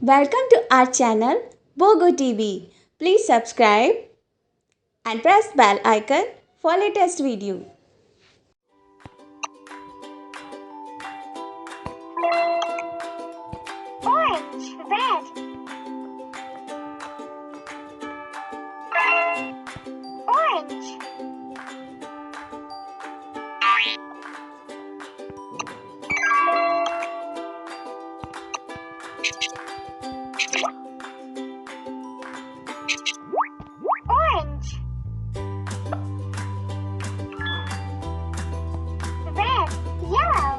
Welcome to our channel Bogo TV. Please subscribe and press bell icon for latest video. Orange, red. Orange. Orange. Red, yellow.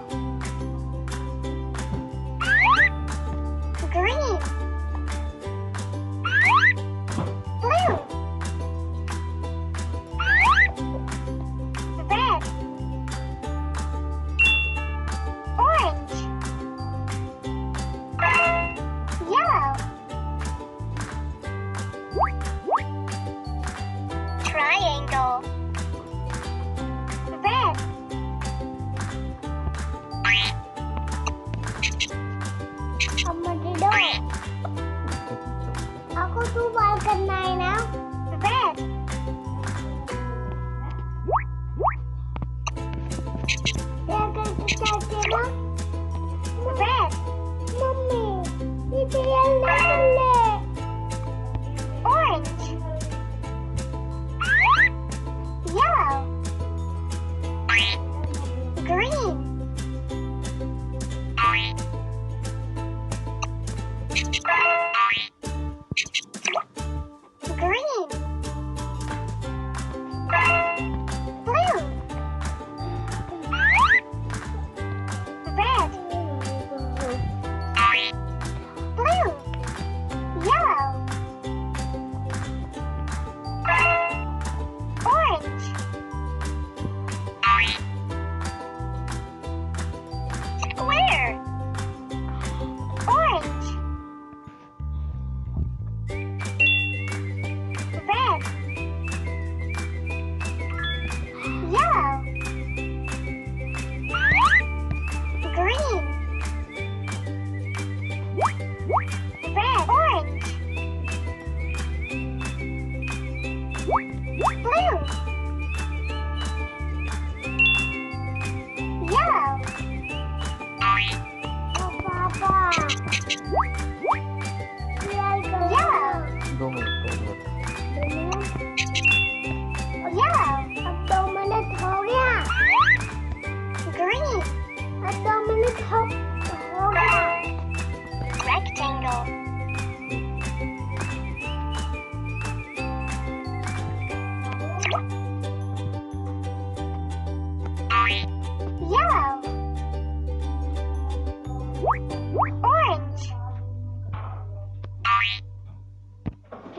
Green. Blue. Red. Orange. Yellow. Triangle. Red. Aku tuh mau kenal now. Red. Red. Mommy, itu yang mana? Orange. Yellow. Green. Green. Blue. Red. Blue. Yellow. Orange. Square. Orange. Red. Yellow. Green. Red. Orange. Blue. Yellow. Papa. Yellow. Yellow. अब 2 minute हो गया. Green. अब 2 minute हो गया. Rectangle. Yellow. Orange.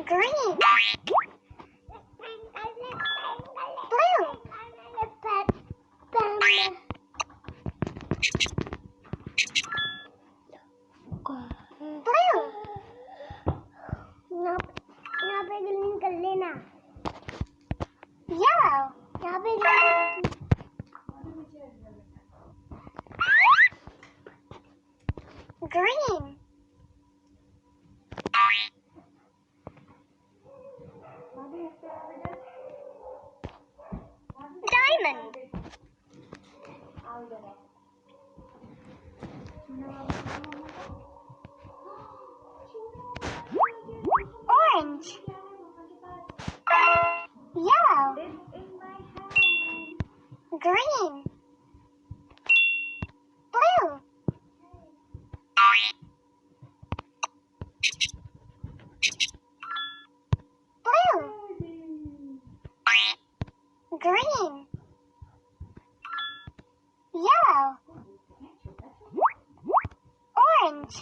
Green. Blue. Blue. यहाँ पे green कर लेना. Yellow. यहाँ पे green. Diamond. Orange. Yellow. Green. Blue. Blue. Green. Yellow. Orange.